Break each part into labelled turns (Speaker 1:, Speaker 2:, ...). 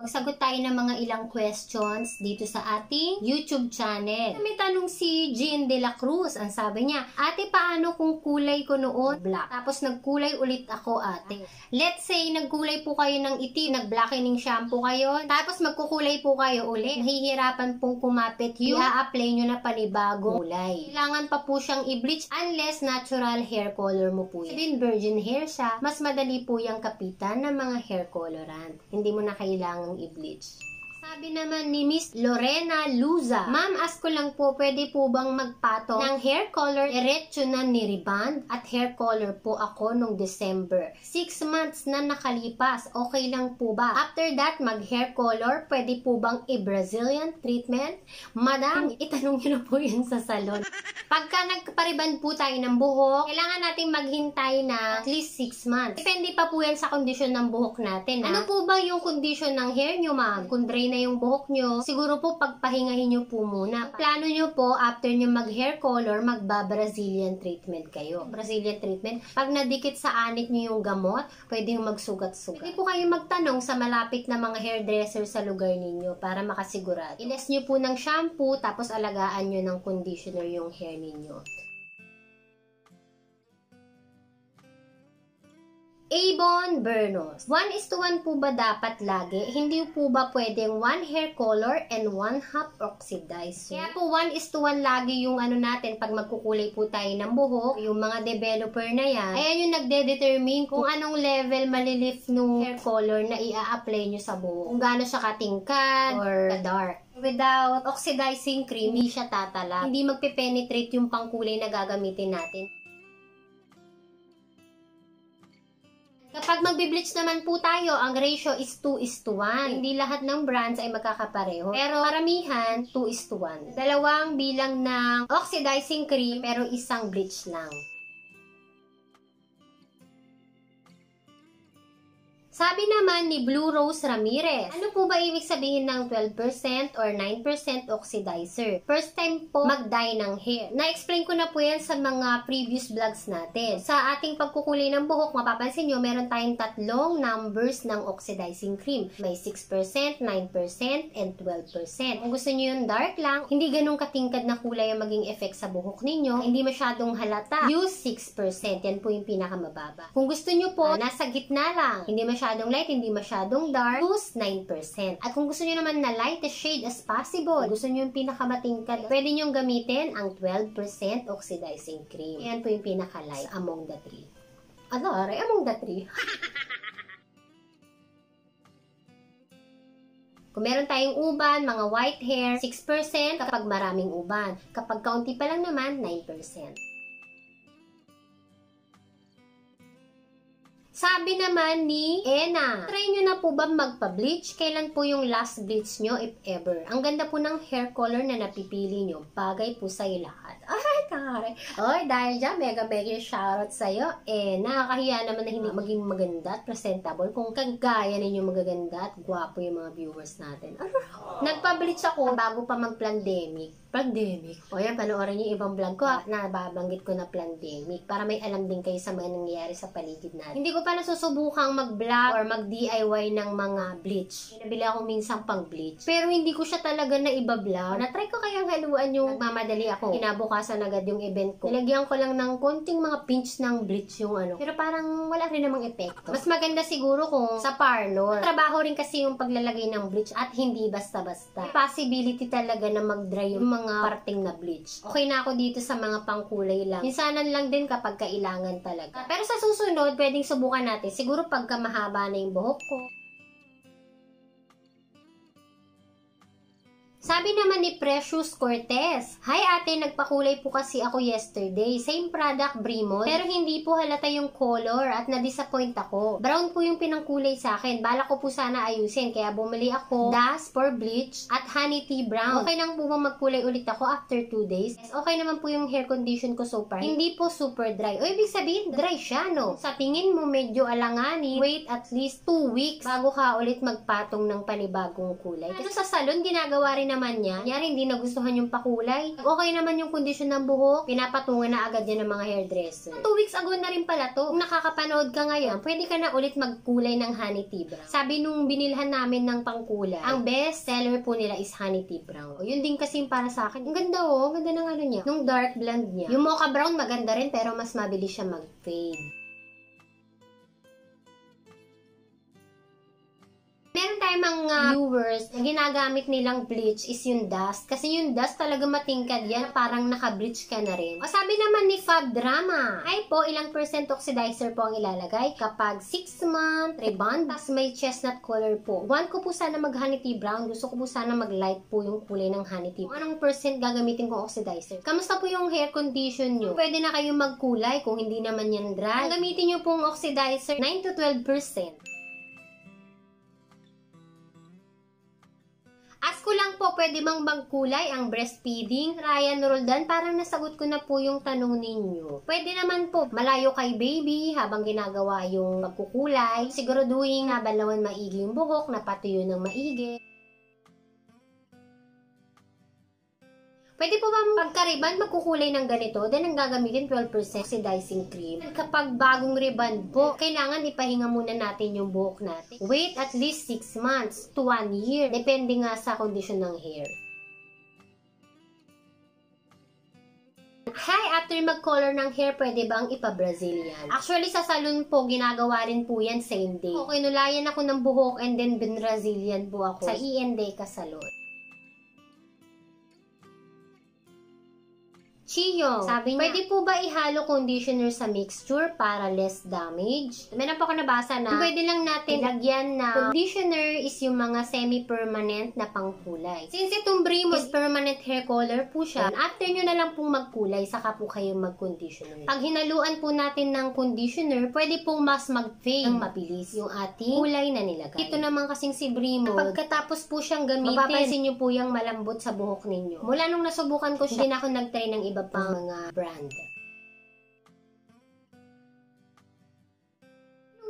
Speaker 1: Magsagot tayo ng mga ilang questions dito sa ating YouTube channel. May tanong si Jean de la Cruz. Ang sabi niya, ate, paano kung kulay ko noon black? Tapos nagkulay ulit ako, ate. Let's say, nagkulay po kayo ng itim, nag-blackening shampoo kayo, tapos magkukulay po kayo ulit. Nahihirapan pong kumapit yung i-apply nyo na panibagong kulay. Kailangan pa po siyang i-bleach unless natural hair color mo po yan. Din virgin hair siya, mas madali po yung kapitan ng mga hair colorant. Hindi mo na kailangang i-bleach. Sabi naman ni Miss Lorena Luza, Ma'am, ask ko lang po, pwede po bang magpato ng hair color diretso na ni-rebond at hair color po ako nung December. 6 months na nakalipas, okay lang po ba? After that, mag-hair color, pwede po bang i-Brazilian treatment? Madam, itanong nyo na po yun sa salon. Pagka nagpariban po tayo ng buhok, kailangan natin maghintay na at least 6 months. Depende pa po yan sa kondisyon ng buhok natin. Ano po ba yung kondisyon ng hair nyo, ma'am? Kung dry na yung buhok nyo, siguro po pagpahingahin nyo po muna. Plano nyo po, after nyo mag-hair color, magba-Brazilian treatment kayo. Brazilian treatment, pag nadikit sa anit nyo yung gamot, pwede yung magsugat-sugat. Pwede po kayo magtanong sa malapit na mga hairdresser sa lugar ninyo para makasigurado. Iles nyo po ng shampoo, tapos alagaan nyo ng conditioner yung hair ninyo. Avon Bernos, 1:1 po ba dapat lagi? Hindi po ba pwedeng 1 hair color and 1/2 oxidizer? Kaya po 1:1 lagi yung ano natin pag magkukulay po tayo ng buhok. Yung mga developer na yan, ayan yung nagde-determine kung anong level malilift nung hair color na i-a-apply nyo sa buhok. Kung gaano siya katingkad or dark. Without oxidizing cream, hindi siya tatala. Hindi magpe-penetrate yung pangkulay na gagamitin natin. Kapag magbe-bleach naman po tayo, ang ratio is 2:1. Hindi lahat ng brands ay magkakapareho. Pero karamihan, 2:1. Dalawang bilang ng oxidizing cream, pero isang bleach lang. Sabi naman ni Blue Rose Ramirez, ano po ba ibig sabihin ng 12% or 9% oxidizer? First time po mag-dye ng hair. Na-explain ko na po yan sa mga previous vlogs natin. Sa ating pagkukulay ng buhok, mapapansin nyo, meron tayong tatlong numbers ng oxidizing cream. May 6%, 9%, and 12%. Kung gusto nyo yung dark lang, hindi ganun katingkad na kulay ang maging effect sa buhok ninyo, hindi masyadong halata, use 6%. Yan po yung pinakamababa. Kung gusto nyo po, nasa gitna lang, hindi masyadong light, hindi masyadong dark, use 9%. At kung gusto nyo naman na light as shade as possible, gusto nyo yung pinakamatingkad, pwede nyo gamitin ang 12% oxidizing cream. Yan po yung pinaka-light among the three. Ano, among the three? Kung meron tayong uban, mga white hair, 6% kapag maraming uban. Kapag kaunti pa lang naman, 9%. Sabi naman ni Ena, try nyo na po ba magpa-bleach? Kailan po yung last bleach nyo, if ever? Ang ganda po ng hair color na napipili nyo. Bagay po sa'yo lahat. Ay, kare. Oy, dahil dyan, mega shoutout sa'yo. Nakakahiya naman na hindi maging maganda at presentable kung kagaya ninyo magaganda at gwapo yung mga viewers natin. Nagpa-bleach ako bago pa mag-pandemic. O yan, panoorin niyo ibang vlog ko na babanggit ko na pandemic para may alam din kayo sa mga nangyayari sa paligid natin. Hindi ko pa nasusubukang mag-black or mag-DIY ng mga bleach. Nabili ako minsan pang bleach. Pero hindi ko siya talaga na iba-black. Na-try ko kayang haluan yung mamadali ako. Kinabukasan agad yung event ko. Nilagyan ko lang ng konting mga pinch ng bleach yung ano. Pero parang wala rin namang epekto. Mas maganda siguro kung sa parlor. Trabaho rin kasi yung paglalagay ng bleach at hindi basta-basta. May possibility talaga na mag-dry yung mga parting na bleach. Okay na ako dito sa mga pangkulay lang. Minsanan lang din kapag kailangan talaga. Pero sa susunod, pwedeng subukan natin. Siguro pagka mahaba na yung buhok ko. Sabi naman ni Precious Cortez, Hi ate, nagpakulay po kasi ako yesterday. Same product, Brimo, pero hindi po halata yung color at na-disappoint ako. Brown po yung pinangkulay sa akin. Bala ko po sana ayusin, kaya bumili ako Das for bleach at honey tea brown. Okay nang po magkulay ulit ako after 2 days. Okay naman po yung hair condition ko so far. Hindi po super dry. O ibig sabihin, dry siya, no? Sa tingin mo medyo alangani, wait at least 2 weeks bago ka ulit magpatong ng panibagong kulay. Ano sa salon, ginagawa rin naman yan. Kunyari, hindi nagustuhan yung pakulay. Okay naman yung kondisyon ng buhok, pinapatungan na agad yan ng mga hairdresser. 2 weeks ago na rin pala to. Kung nakakapanood ka ngayon, pwede ka na ulit magkulay ng honey tea brown. Sabi nung binilhan namin ng pangkulay, ang best seller po nila is honey tea brown. O, yun din kasi yung para sa akin. Ang ganda oh, ang ganda ng ano niya. Nung dark blonde niya. Yung mocha brown maganda rin pero mas mabilis siya mag-fade. Meron tayong mga viewers na ginagamit nilang bleach is yung dust. Kasi yung dust talaga matingkad yan. Parang naka-bleach ka na rin. O sabi naman ni Fab Drama, ay po, ilang percent oxidizer po ang ilalagay kapag 6-month rebond, tas may chestnut color po. Want ko po sana mag-honey tea brown. Gusto ko po sana mag-light po yung kulay ng honey tea. Anong percent gagamitin kong oxidizer? Kamusta po yung hair condition nyo? Pwede na kayong magkulay kung hindi naman yan dry. Ang gamitin nyo pong oxidizer, 9 to 12%. Ask ko lang po, pwede bang magkulay ang breastfeeding? Ryan Roldan, parang nasagot ko na po yung tanong ninyo. Pwede naman po, malayo kay baby habang ginagawa yung magkukulay. Siguraduhin na balawan maigi yung buhok, napatuyo ng maigi. Pwede po ba pagka-ribbon magkukulay ng ganito? Then ang gagamitin 12% oxidizing cream. Kapag bagong ribbon po, kailangan ipahinga muna natin yung buhok natin. Wait at least 6 months to 1 year. Depende nga sa kondisyon ng hair. Hi! After mag-color ng hair, pwede bang ipa-Brazilian? Actually, sa salon po, ginagawa rin po yan same day. Okay, nulayan ako ng buhok and then bin-Brazilian po ako sa E&Deca Salon. Chiyong, sabi niya, pwede po ba ihalo conditioner sa mixture para less damage? Meron po ako nabasa na pwede lang natin lagyan na conditioner is yung mga semi-permanent na pangkulay. Since itong Brimo is permanent hair color po siya, after nyo na lang pong magkulay, saka po kayo mag-conditioner. Pag hinaluan po natin ng conditioner, pwede pong mas mag-fade ng mabilis yung ating kulay na nilagay. Ito naman kasing si Brimo, pagkatapos po siyang gamitin, mapapansin nyo po yung malambot sa buhok ninyo. Mula nung nasubukan ko siya, hindi na ako nag-try ng iba pang mga brand.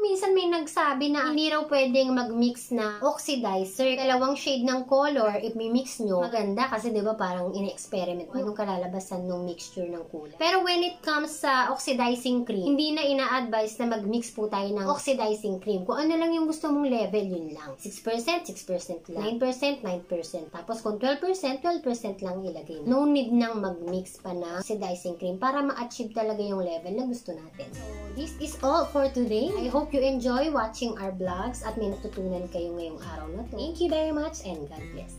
Speaker 1: Minsan may nagsabi na hindi raw pwedeng mag-mix na oxidizer. Dalawang shade ng color, if mi-mix nyo, maganda kasi diba parang ine-experiment mo anong kalalabasan ng mixture ng kulay. Pero when it comes sa oxidizing cream, hindi na ina-advise na mag-mix po tayo ng oxidizing cream. Kung ano lang yung gusto mong level, yun lang. 6%, 6% lang. 9%, 9%. Tapos kung 12%, 12% lang ilagay. No need nang mag-mix pa na oxidizing cream para ma-achieve talaga yung level na gusto natin. So, this is all for today. I hope you enjoy watching our vlogs at may natutunan kayo ngayong araw na to. Thank you very much and God bless.